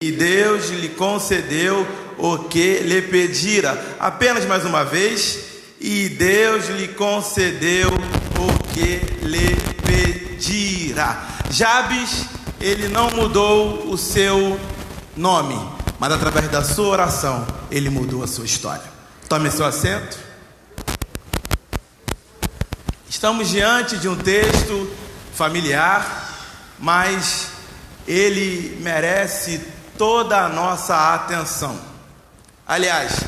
E Deus lhe concedeu o que lhe pedira. Apenas mais uma vez. E Deus lhe concedeu o que lhe pedira. Jabes, ele não mudou o seu nome, mas através da sua oração, ele mudou a sua história. Tome seu assento. Estamos diante de um texto familiar, mas ele merece toda a nossa atenção. Aliás,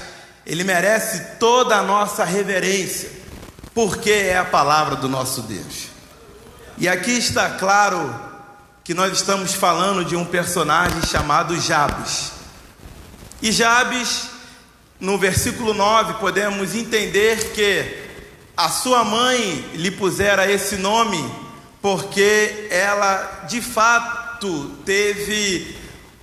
ele merece toda a nossa reverência, porque é a palavra do nosso Deus. E aqui está claro que nós estamos falando de um personagem chamado Jabes. E Jabes, no versículo 9, podemos entender que a sua mãe lhe pusera esse nome porque ela de fato teve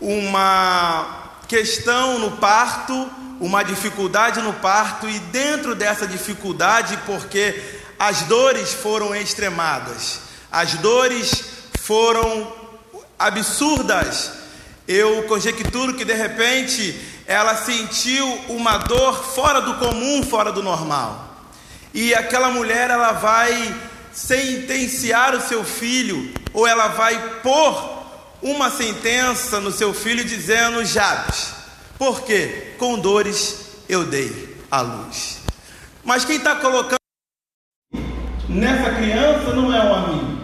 uma questão no parto, uma dificuldade no parto, e dentro dessa dificuldade, porque as dores foram extremadas, as dores foram absurdas, eu conjecturo que de repente ela sentiu uma dor fora do comum, fora do normal. E aquela mulher, ela vai sentenciar o seu filho, ou ela vai pôr uma sentença no seu filho dizendo: Jabes, porque com dores eu dei à luz. Mas quem está colocando nessa criança não é um amigo.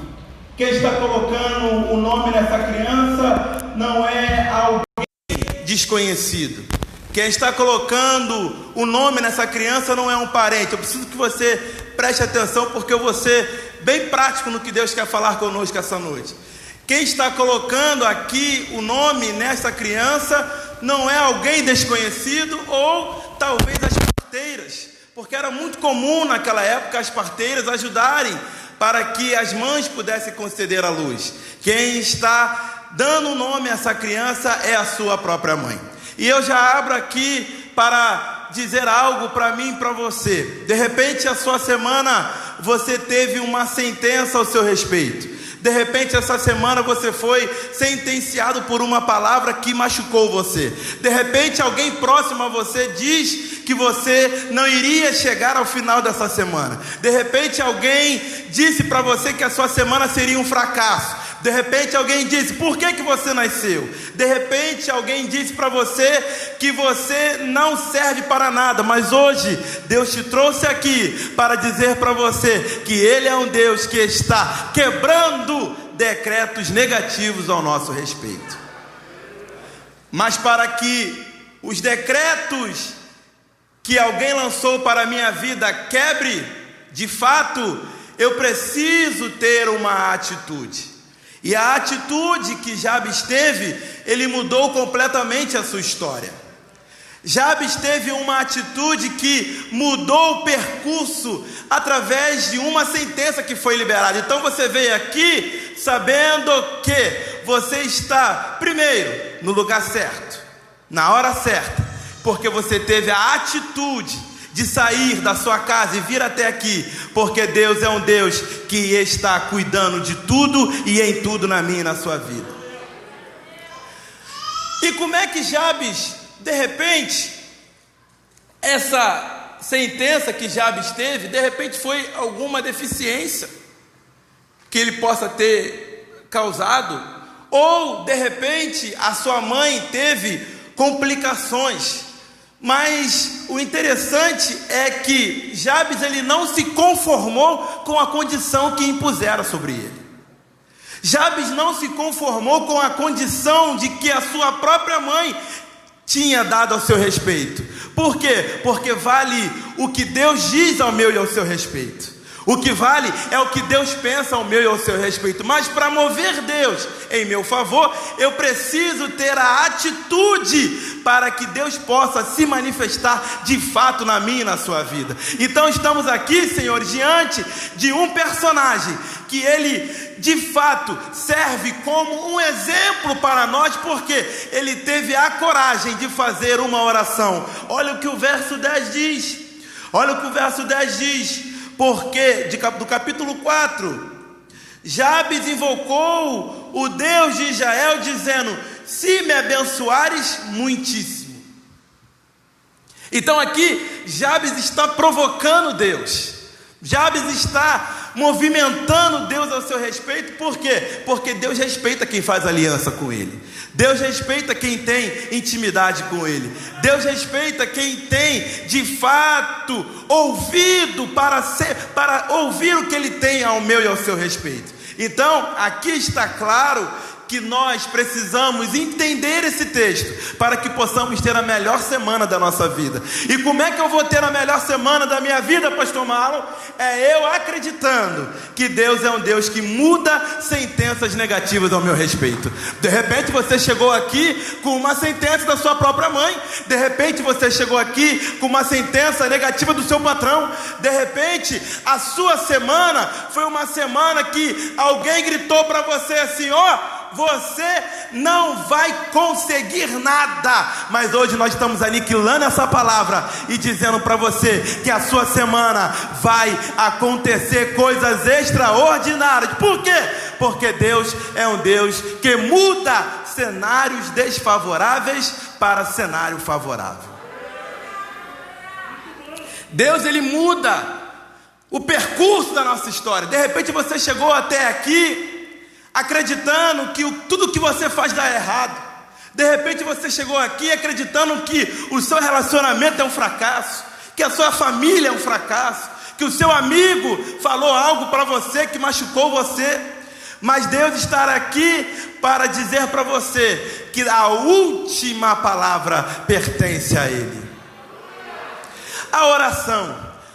Quem está colocando o nome nessa criança não é alguém desconhecido. Quem está colocando o nome nessa criança não é um parente. Eu preciso que você preste atenção, porque eu vou ser bem prático no que Deus quer falar conosco essa noite. Quem está colocando aqui o nome nessa criança não é alguém desconhecido, ou talvez as parteiras, porque era muito comum naquela época as parteiras ajudarem para que as mães pudessem conceder a luz. Quem está dando o nome a essa criança é a sua própria mãe. E eu já abro aqui para dizer algo para mim e para você. De repente, a sua semana você teve uma sentença ao seu respeito. De repente, essa semana você foi sentenciado por uma palavra que machucou você. De repente, alguém próximo a você diz que você não iria chegar ao final dessa semana. De repente, alguém disse para você que a sua semana seria um fracasso. De repente alguém disse: por que você nasceu? De repente alguém disse para você que você não serve para nada. Mas hoje Deus te trouxe aqui para dizer para você que Ele é um Deus que está quebrando decretos negativos ao nosso respeito. Mas para que os decretos que alguém lançou para a minha vida quebre, de fato, eu preciso ter uma atitude. E a atitude que Jabes teve, ele mudou completamente a sua história. Jabes teve uma atitude que mudou o percurso através de uma sentença que foi liberada. Então você veio aqui sabendo que você está, primeiro, no lugar certo, na hora certa, porque você teve a atitude de sair da sua casa e vir até aqui, porque Deus é um Deus que está cuidando de tudo e em tudo na minha e na sua vida. E como é que Jabes, de repente, essa sentença que Jabes teve, de repente foi alguma deficiência que ele possa ter causado, ou de repente a sua mãe teve complicações. Mas o interessante é que Jabes, ele não se conformou com a condição que impuseram sobre ele. Jabes não se conformou com a condição de que a sua própria mãe tinha dado ao seu respeito. Por quê? Porque vale o que Deus diz ao meu e ao seu respeito. O que vale é o que Deus pensa ao meu e ao seu respeito. Mas para mover Deus em meu favor, eu preciso ter a atitude para que Deus possa se manifestar de fato na minha e na sua vida. Então estamos aqui, Senhor, diante de um personagem que ele de fato serve como um exemplo para nós, porque ele teve a coragem de fazer uma oração. Olha o que o verso 10 diz. Olha o que o verso 10 diz. Porque, do capítulo 4, Jabes invocou o Deus de Israel, dizendo: se me abençoares muitíssimo. Então aqui Jabes está provocando Deus. Jabes está movimentando Deus ao seu respeito. Por quê? Porque Deus respeita quem faz aliança com Ele. Deus respeita quem tem intimidade com Ele. Deus respeita quem tem de fato ouvido para ouvir o que Ele tem ao meu e ao seu respeito. Então aqui está claro que nós precisamos entender esse texto para que possamos ter a melhor semana da nossa vida. E como é que eu vou ter a melhor semana da minha vida, pastor Marlon? É eu acreditando que Deus é um Deus que muda sentenças negativas ao meu respeito. De repente você chegou aqui com uma sentença da sua própria mãe. De repente você chegou aqui com uma sentença negativa do seu patrão. De repente a sua semana foi uma semana que alguém gritou para você assim: ó, você não vai conseguir nada. Mas hoje nós estamos aniquilando essa palavra e dizendo para você que a sua semana vai acontecer coisas extraordinárias. Por quê? Porque Deus é um Deus que muda cenários desfavoráveis para cenário favorável. Deus, ele muda o percurso da nossa história. De repente você chegou até aqui acreditando que tudo que você faz dá errado. De repente você chegou aqui acreditando que o seu relacionamento é um fracasso, que a sua família é um fracasso, que o seu amigo falou algo para você que machucou você. Mas Deus está aqui para dizer para você que a última palavra pertence a Ele.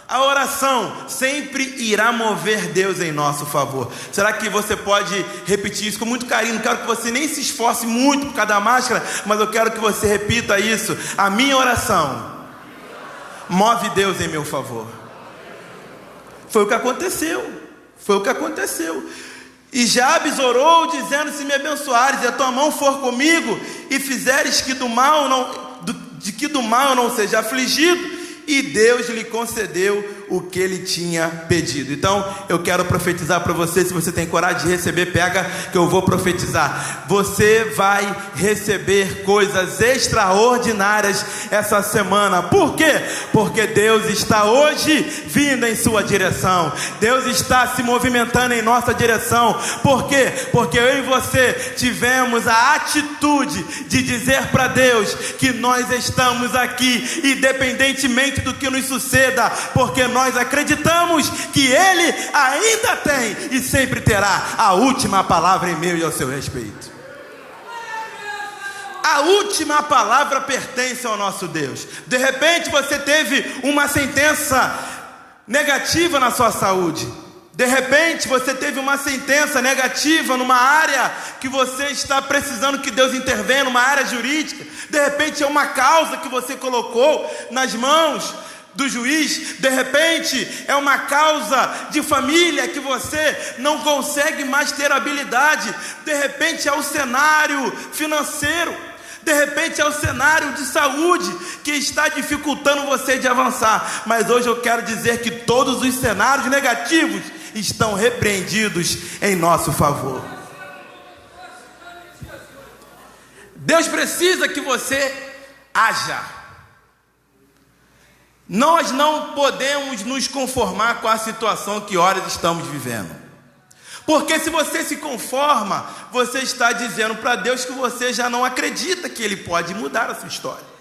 A oração sempre irá mover Deus em nosso favor. Será que você pode repetir isso com muito carinho? Não quero que você nem se esforce muito por causa da máscara, mas eu quero que você repita isso. A minha oração move Deus em meu favor. Foi o que aconteceu. E Jabes orou dizendo: se me abençoares e a tua mão for comigo e fizeres que do mal eu não seja afligido. E Deus lhe concedeu o que ele tinha pedido. Então eu quero profetizar para você. Se você tem coragem de receber, pega que eu vou profetizar. Você vai receber coisas extraordinárias essa semana. Por quê? Porque Deus está hoje vindo em sua direção. Deus está se movimentando em nossa direção. Por quê? Porque eu e você tivemos a atitude de dizer para Deus que nós estamos aqui independentemente do que nos suceda, porque nós acreditamos que Ele ainda tem e sempre terá a última palavra em meu e ao seu respeito. A última palavra pertence ao nosso Deus. De repente você teve uma sentença negativa na sua saúde. De repente você teve uma sentença negativa numa área que você está precisando que Deus intervenha, numa área jurídica. De repente é uma causa que você colocou nas mãos do juiz. De repente é uma causa de família que você não consegue mais ter habilidade. De repente é o cenário financeiro. De repente é o cenário de saúde que está dificultando você de avançar. Mas hoje eu quero dizer que todos os cenários negativos estão repreendidos em nosso favor. Deus precisa que você haja. Nós não podemos nos conformar com a situação que horas estamos vivendo. Porque se você se conforma, você está dizendo para Deus que você já não acredita que Ele pode mudar a sua história.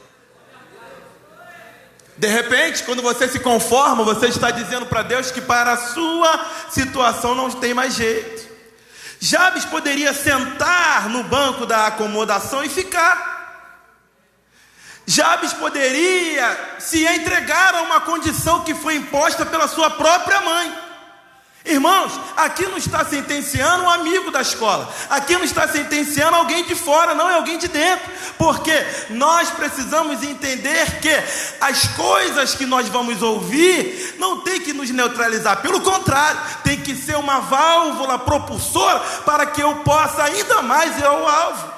De repente, quando você se conforma, você está dizendo para Deus que para a sua situação não tem mais jeito. Jabes poderia sentar no banco da acomodação e ficar. Jabes poderia se entregar a uma condição que foi imposta pela sua própria mãe. Irmãos, aqui não está sentenciando um amigo da escola. Aqui não está sentenciando alguém de fora, não é alguém de dentro. Porque nós precisamos entender que as coisas que nós vamos ouvir não tem que nos neutralizar. Pelo contrário, tem que ser uma válvula propulsora para que eu possa ainda mais ir ao alvo.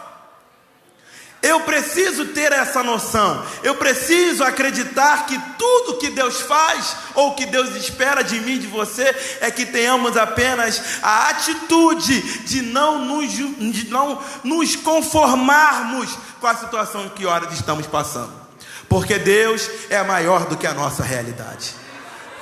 Eu preciso ter essa noção, eu preciso acreditar que tudo que Deus faz, ou que Deus espera de mim, de você, é que tenhamos apenas a atitude de não nos conformarmos com a situação que horas estamos passando, porque Deus é maior do que a nossa realidade.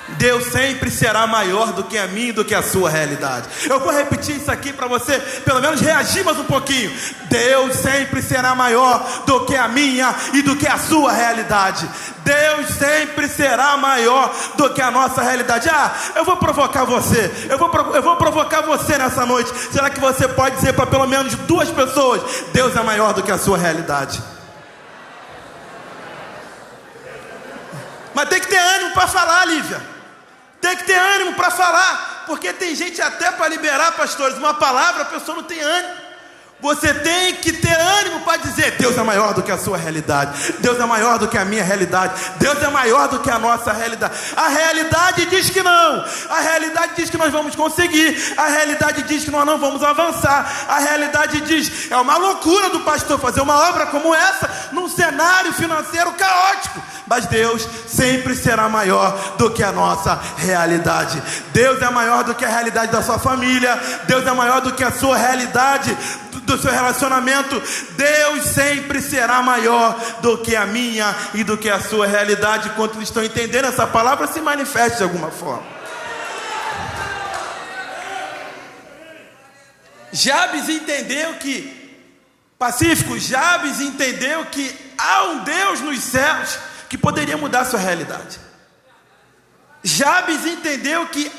Deus sempre será maior do que a minha e do que a sua realidade. Eu vou repetir isso aqui para você, pelo menos reagir mais um pouquinho. Deus sempre será maior do que a minha e do que a sua realidade. Deus sempre será maior do que a nossa realidade. Eu vou provocar você. Eu vou provocar você nessa noite. Será que você pode dizer para pelo menos 2 pessoas: Deus é maior do que a sua realidade? Mas tem que ter ânimo para falar, Lívia. Tem que ter ânimo para falar, porque tem gente até para liberar, pastores, uma palavra, a pessoa não tem ânimo. Você tem que ter ânimo para dizer: Deus é maior do que a sua realidade, Deus é maior do que a minha realidade, Deus é maior do que a nossa realidade. A realidade diz que não, a realidade diz que nós vamos conseguir, a realidade diz que nós não vamos avançar, a realidade diz: é uma loucura do pastor fazer uma obra como essa num cenário financeiro caótico. Mas Deus sempre será maior do que a nossa realidade. Deus é maior do que a realidade da sua família. Deus é maior do que a sua realidade do seu relacionamento. Deus sempre será maior do que a minha e do que a sua realidade. Quando estão entendendo essa palavra, se manifeste de alguma forma. Jabes entendeu que, Pacífico, Jabes entendeu que há um Deus nos céus que poderia mudar a sua realidade. Jabes entendeu que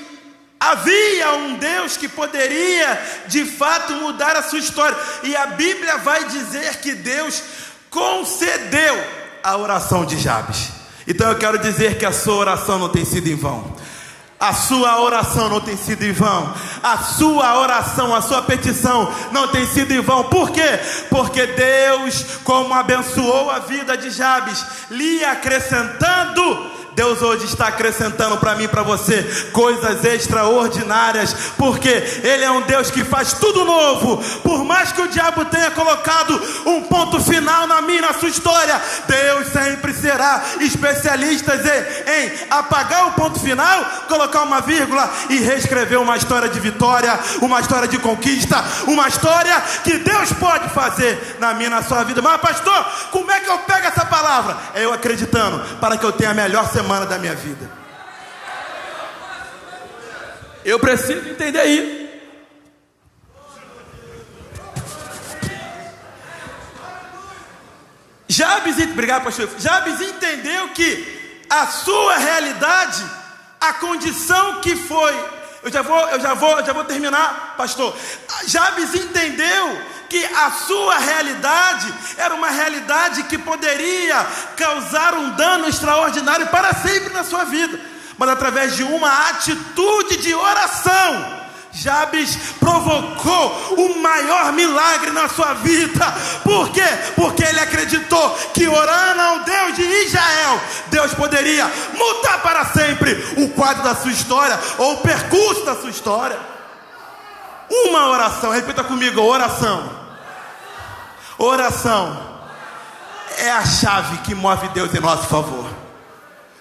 havia um Deus que poderia de fato mudar a sua história. E a Bíblia vai dizer que Deus concedeu a oração de Jabes. Então eu quero dizer que a sua oração não tem sido em vão. A sua oração não tem sido em vão. A sua oração, a sua petição não tem sido em vão. Por quê? Porque Deus, como abençoou a vida de Jabes, lhe acrescentando, Deus hoje está acrescentando para mim e para você coisas extraordinárias, porque Ele é um Deus que faz tudo novo. Por mais que o diabo tenha colocado um ponto final na minha e na sua história, Deus sempre será especialista em apagar o ponto final, colocar uma vírgula e reescrever uma história de vitória, uma história de conquista, uma história que Deus pode fazer na minha e na sua vida. Mas pastor, como é que eu pego essa palavra? É eu acreditando, para que eu tenha a melhor semana da minha vida. Eu preciso entender isso. Obrigado, pastor. Jabes entendeu que a sua realidade, a condição que foi, eu já vou terminar, pastor. Jabes entendeu que a sua realidade era uma realidade que poderia causar um dano extraordinário para sempre na sua vida, mas através de uma atitude de oração, Jabes provocou o maior milagre na sua vida. Por quê? Porque ele acreditou que orando ao Deus de Israel, Deus poderia mudar para sempre o quadro da sua história, ou o percurso da sua história. Uma oração, repita comigo: oração. Oração é a chave que move Deus em nosso favor.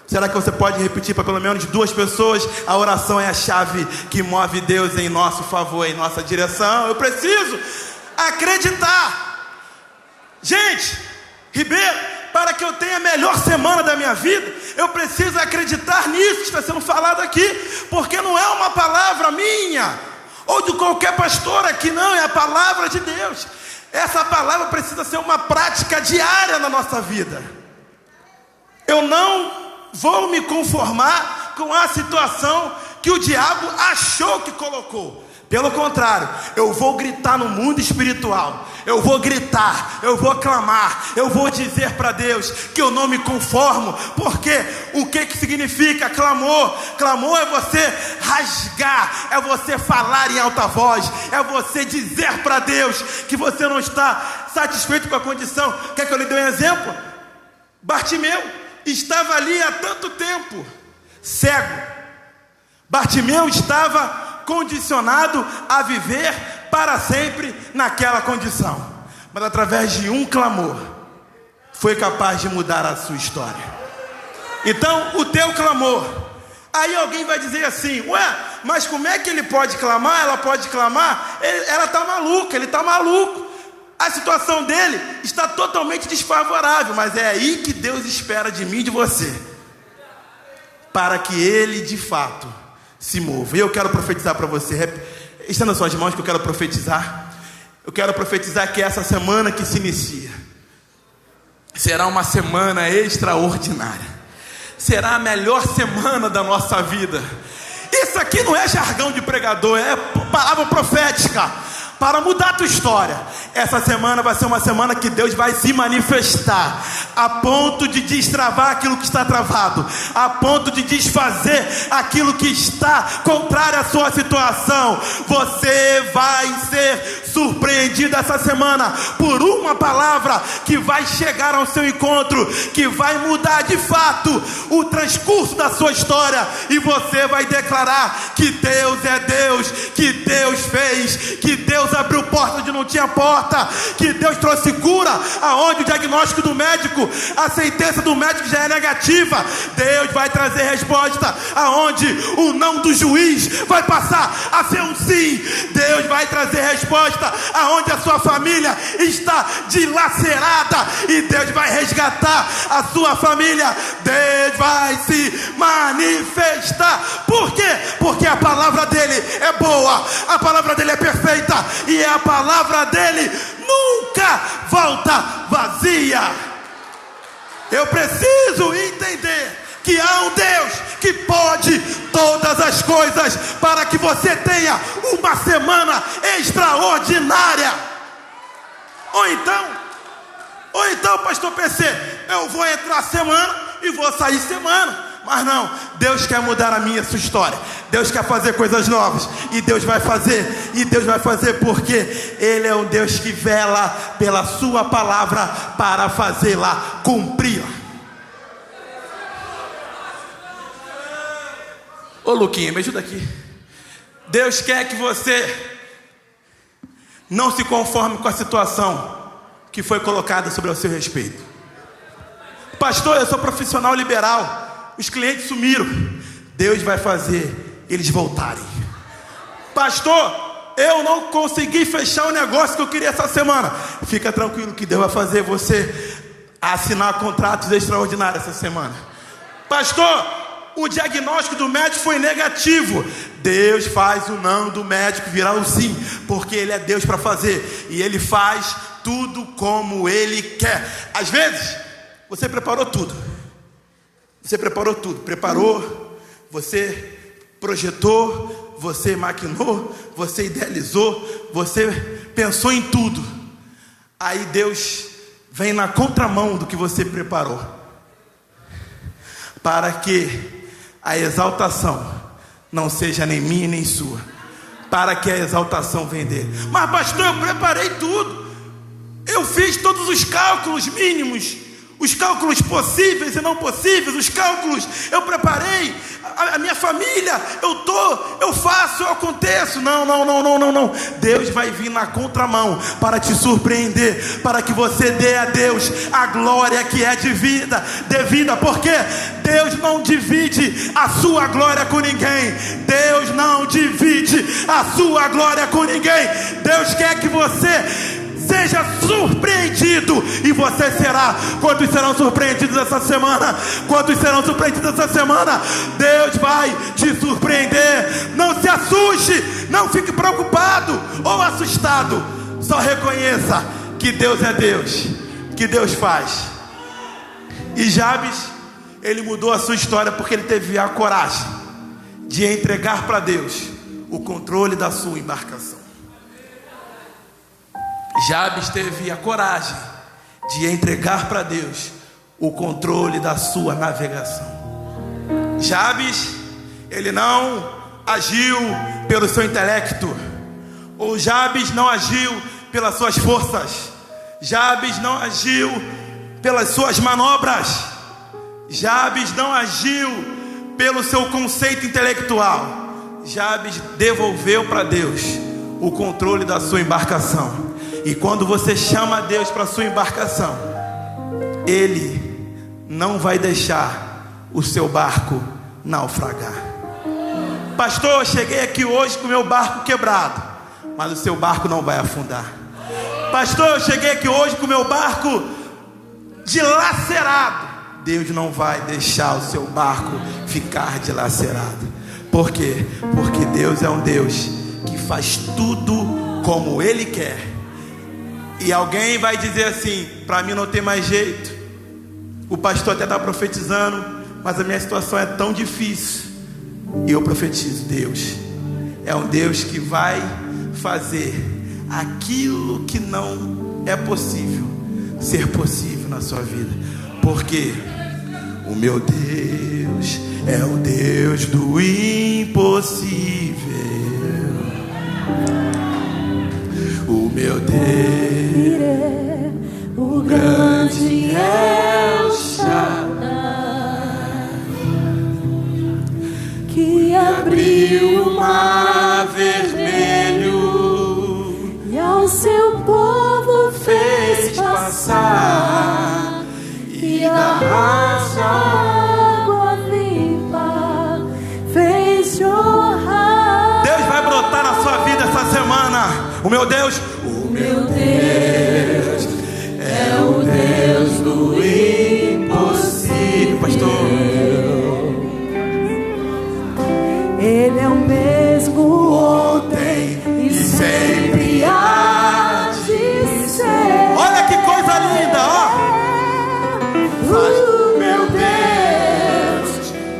Será que você pode repetir para pelo menos 2 pessoas? A oração é a chave que move Deus em nosso favor, em nossa direção. Eu preciso acreditar. Gente, Ribeiro, para que eu tenha a melhor semana da minha vida, eu preciso acreditar nisso que está sendo falado aqui, porque não é uma palavra minha ou de qualquer pastor aqui, não, é a palavra de Deus. Essa palavra precisa ser uma prática diária na nossa vida. Eu não vou me conformar com a situação que o diabo achou que colocou. Pelo contrário, eu vou gritar no mundo espiritual. Eu vou gritar, eu vou clamar, eu vou dizer para Deus que eu não me conformo. Porque o que significa clamor? Clamor é você rasgar, é você falar em alta voz, é você dizer para Deus que você não está satisfeito com a condição. Quer que eu lhe dê um exemplo? Bartimeu estava ali há tanto tempo, cego. Bartimeu estava condicionado a viver para sempre naquela condição, mas através de um clamor, foi capaz de mudar a sua história. Então, o teu clamor. Aí alguém vai dizer assim: ué, mas como é que ele pode clamar? Ela pode clamar? Ela está maluca, ele está maluco. A situação dele está totalmente desfavorável, mas é aí que Deus espera de mim e de você, para que ele de fato se mova. E eu quero profetizar para você. Estenda suas mãos que eu quero profetizar. Eu quero profetizar que essa semana que se inicia será uma semana extraordinária. Será a melhor semana da nossa vida. Isso aqui não é jargão de pregador, é palavra profética para mudar a tua história. Essa semana vai ser uma semana que Deus vai se manifestar, a ponto de destravar aquilo que está travado, a ponto de desfazer aquilo que está contrário à sua situação. Você vai ser surpreendido essa semana por uma palavra que vai chegar ao seu encontro, que vai mudar de fato o transcurso da sua história, e você vai declarar que Deus é Deus, que Deus fez, que Deus abriu porta onde não tinha porta, que Deus trouxe cura aonde o diagnóstico do médico, a sentença do médico já é negativa. Deus vai trazer resposta aonde o não do juiz vai passar a ser um sim. Deus vai trazer resposta aonde a sua família está dilacerada, e Deus vai resgatar a sua família. Deus vai se manifestar. Por quê? Porque a palavra dele é boa, a palavra dele é perfeita, e a palavra dele nunca volta vazia. Eu preciso entender que há um Deus que pode todas as coisas, para que você tenha uma semana extraordinária. Ou então, pastor PC, eu vou entrar semana e vou sair semana. Mas não, Deus quer mudar a minha, a sua história. Deus quer fazer coisas novas, e Deus vai fazer. E Deus vai fazer porque Ele é um Deus que vela pela sua palavra para fazê-la cumpri-la. Ô Luquinha, me ajuda aqui. Deus quer que você não se conforme com a situação que foi colocada sobre o seu respeito. Pastor, eu sou profissional liberal, os clientes sumiram. Deus vai fazer eles voltarem. Pastor, eu não consegui fechar o negócio que eu queria essa semana. Fica tranquilo que Deus vai fazer você assinar contratos extraordinários essa semana. Pastor, o diagnóstico do médico foi negativo. Deus faz o não do médico virar o sim, porque Ele é Deus para fazer, e Ele faz tudo como Ele quer. Às vezes, você preparou tudo. Preparou, você projetou, você maquinou, você idealizou, você pensou em tudo. Aí Deus vem na contramão do que você preparou, para que a exaltação não seja nem minha nem sua, para que a exaltação venha dele. Mas pastor, eu preparei tudo, eu fiz todos os cálculos mínimos, os cálculos possíveis e não possíveis, os cálculos eu preparei, a minha família, eu faço, eu aconteço. Não. Deus vai vir na contramão para te surpreender, para que você dê a Deus a glória que é devida, porque Deus não divide a sua glória com ninguém. Deus não divide a sua glória com ninguém. Deus quer que você seja surpreendido, e você será. Quantos serão surpreendidos essa semana? Deus vai te surpreender. Não se assuste, não fique preocupado ou assustado. Só reconheça que Deus é Deus, que Deus faz. E Jabes, ele mudou a sua história porque ele teve a coragem de entregar para Deus o controle da sua embarcação. Jabes teve a coragem de entregar para Deus o controle da sua navegação. Jabes, ele não agiu pelo seu intelecto, ou Jabes não agiu pelas suas forças, Jabes não agiu pelas suas manobras, Jabes não agiu pelo seu conceito intelectual. Jabes devolveu para Deus o controle da sua embarcação. E quando você chama Deus para a sua embarcação, Ele não vai deixar o seu barco naufragar. Pastor, eu cheguei aqui hoje com o meu barco quebrado, mas o seu barco não vai afundar. Pastor, eu cheguei aqui hoje com o meu barco dilacerado. Deus não vai deixar o seu barco ficar dilacerado. Por quê? Porque Deus é um Deus que faz tudo como Ele quer. E alguém vai dizer assim: para mim não tem mais jeito, o pastor até está profetizando, mas a minha situação é tão difícil. E eu profetizo: Deus é um Deus que vai fazer aquilo que não é possível ser possível na sua vida. Porque o meu Deus é o Deus do impossível. O meu Deus, o grande El Shaddai, que abriu o mar vermelho e ao seu povo fez passar, e da água limpa fez jorrar. Deus vai brotar na sua vida essa semana. O meu Deus é o Deus do impossível. Pastor, Ele é o mesmo ontem e sempre há de ser. olha que coisa linda, ó. O meu Deus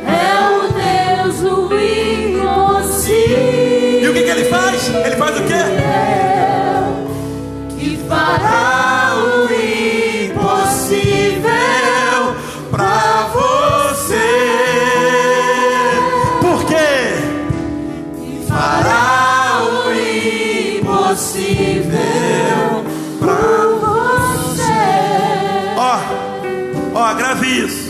é o Deus do impossível. E o que ele faz? Ele faz o quê? Que fará o impossível Pra você. Por quê? que fará o impossível Pra você. Ó, grave isso.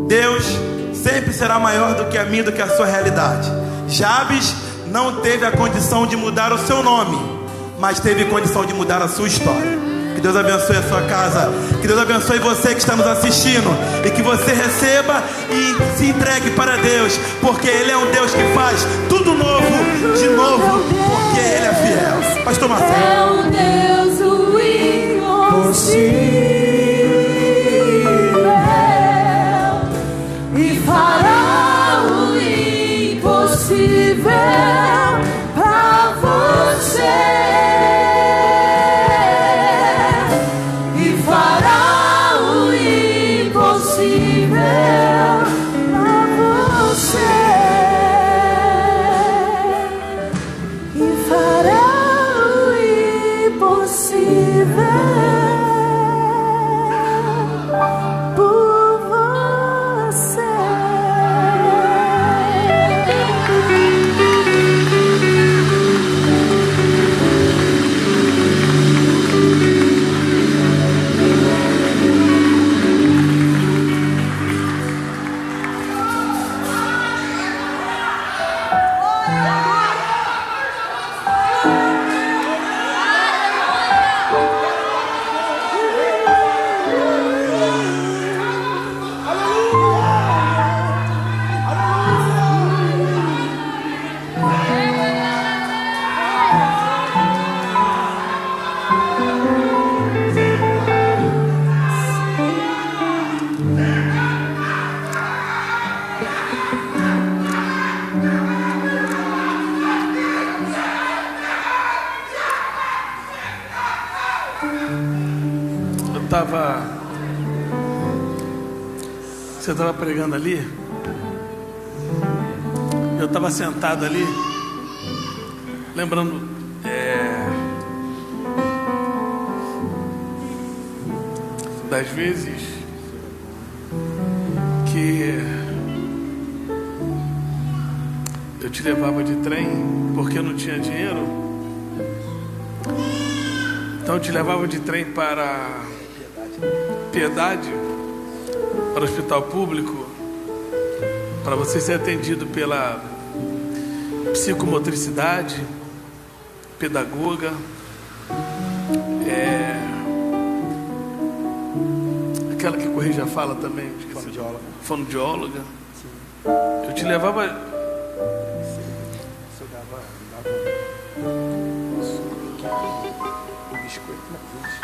Deus sempre será maior do que a minha, do que a sua realidade. Jabes não teve a condição de mudar o seu nome, mas teve condição de mudar a sua história. Que Deus abençoe a sua casa. Que Deus abençoe você que está nos assistindo. E que você receba e se entregue para Deus. Porque Ele é um Deus que faz tudo novo, de novo. Porque Ele é fiel. Pastor Marcelo. É o Deus do impossível e fará o impossível pra você. E fará o impossível pra você. E fará o impossível por você. Você estava pregando ali, eu estava sentado ali, lembrando das vezes que eu te levava de trem porque eu não tinha dinheiro. Então eu te levava de trem para Piedade, para o hospital público, para você ser atendido pela psicomotricidade, pedagoga, Aquela que corrige a fala também. Fonoaudióloga. Fonoaudióloga. Eu te levava. Você dava um biscoito na frente.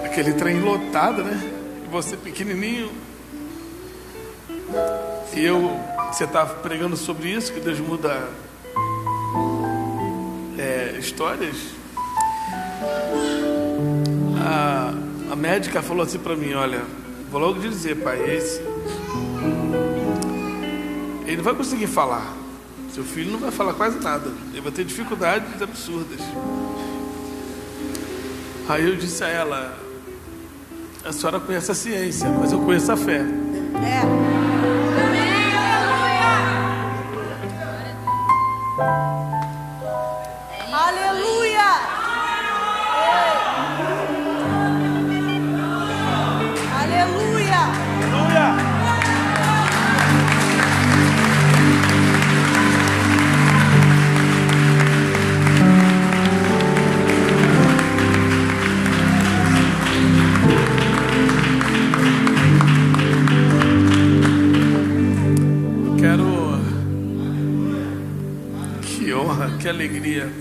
Aquele trem lotado, né? E você pequenininho. E você estava pregando sobre isso, que Deus muda histórias. A médica falou assim para mim: olha, vou logo dizer, pai, ele não vai conseguir falar. Seu filho não vai falar quase nada. Ele vai ter dificuldades absurdas. Aí eu disse a ela: a senhora conhece a ciência, mas eu conheço a fé. Aleluia! Aleluia! Aleluia! Que alegria,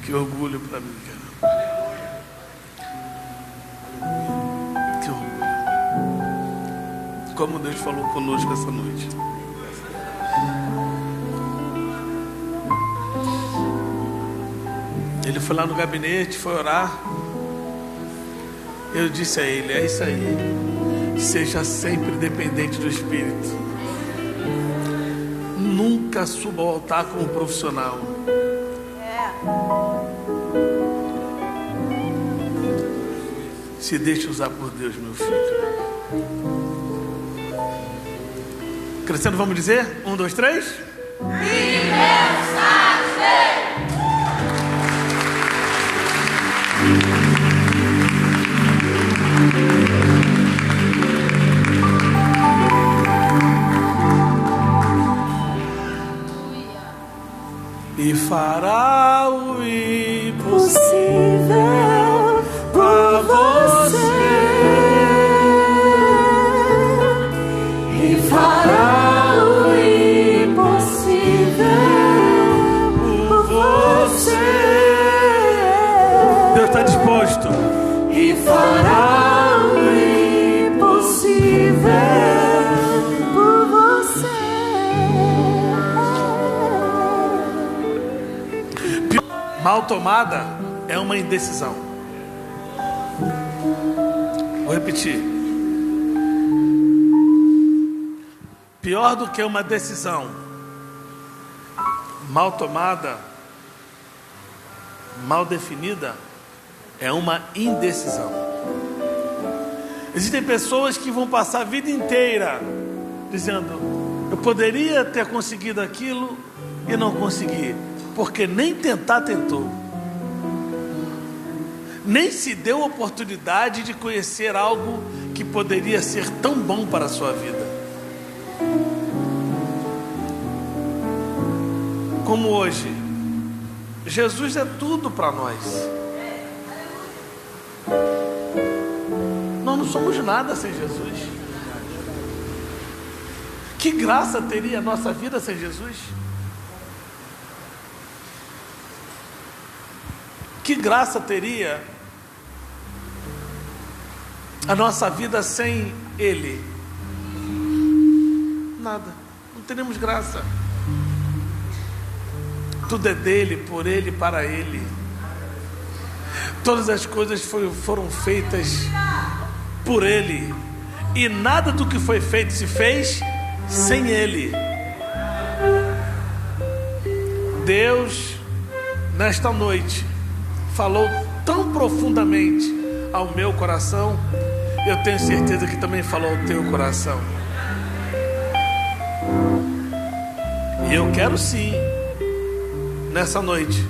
que orgulho para mim, cara. Que orgulho. Como Deus falou conosco essa noite. Ele foi lá no gabinete, foi orar. Eu disse a ele: é isso aí. Seja sempre dependente do Espírito. Nunca suba ao altar como profissional. Se deixe usar por Deus, meu filho. Crescendo, vamos dizer? 1, 2, 3. E fará o impossível para você. E fará o impossível por você. Deus está disposto. E fará o impossível por você. Mal tomada é uma indecisão. Vou repetir. Pior do que uma decisão mal tomada, mal definida, é uma indecisão. Existem pessoas que vão passar a vida inteira dizendo: eu poderia ter conseguido aquilo e não consegui, porque nem tentar tentou, nem se deu a oportunidade de conhecer algo que poderia ser tão bom para a sua vida. Como hoje, Jesus é tudo para nós. Nós não somos nada sem Jesus. Que graça teria a nossa vida sem Jesus? Que graça teria a nossa vida sem Ele? Nada, não teremos graça. Tudo é dele, por Ele, para Ele. Todas as coisas foram feitas por Ele, e nada do que foi feito se fez sem Ele. Deus, nesta noite, falou tão profundamente ao meu coração, eu tenho certeza que também falou ao teu coração. E eu quero sim, nessa noite,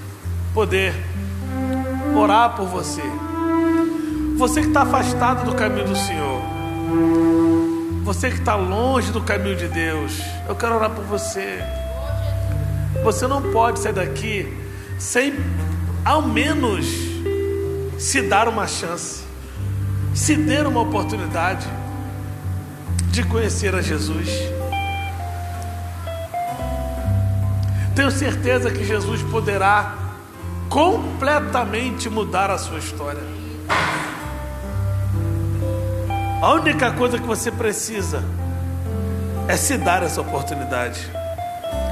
poder orar por você. Você que está afastado do caminho do Senhor, você que está longe do caminho de Deus, eu quero orar por você. Você não pode sair daqui sem ao menos se dar uma chance, se der uma oportunidade de conhecer a Jesus. Tenho certeza que Jesus poderá completamente mudar a sua história. A única coisa que você precisa é se dar essa oportunidade.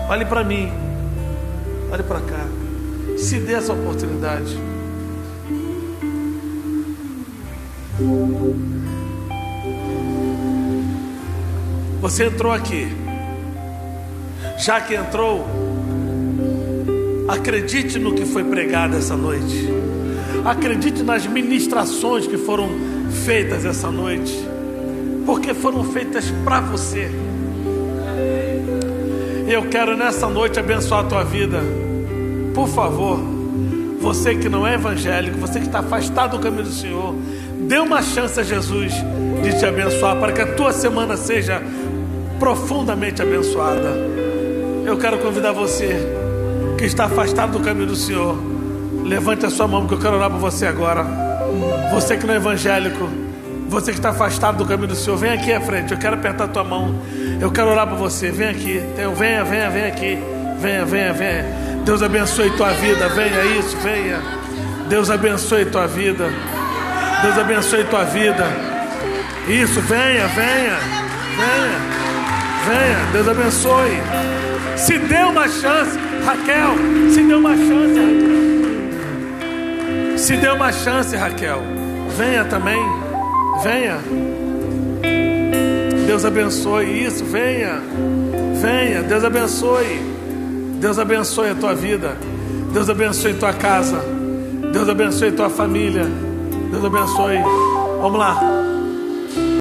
Olhe para mim, olhe para cá, se dê essa oportunidade. Você entrou aqui, já que entrou, acredite no que foi pregado essa noite, acredite nas ministrações que foram feitas essa noite, porque foram feitas para você. Eu quero nessa noite abençoar a tua vida. Por favor, você que não é evangélico, você que está afastado do caminho do Senhor, dê uma chance a Jesus de te abençoar, para que a tua semana seja profundamente abençoada. Eu quero convidar você que está afastado do caminho do Senhor, levante a sua mão, porque eu quero orar por você agora. Você que não é evangélico, você que está afastado do caminho do Senhor, vem aqui à frente, eu quero apertar a tua mão, eu quero orar por você, vem aqui, venha aqui, venha. Deus abençoe tua vida, venha, isso, venha. Deus abençoe tua vida, Deus abençoe tua vida, isso, venha, Deus abençoe. Se dê uma chance, Raquel, se dê uma chance, Raquel, venha também, venha. Deus abençoe, isso, venha, Deus abençoe a tua vida, Deus abençoe tua casa, Deus abençoe tua família, Deus abençoe. Vamos lá.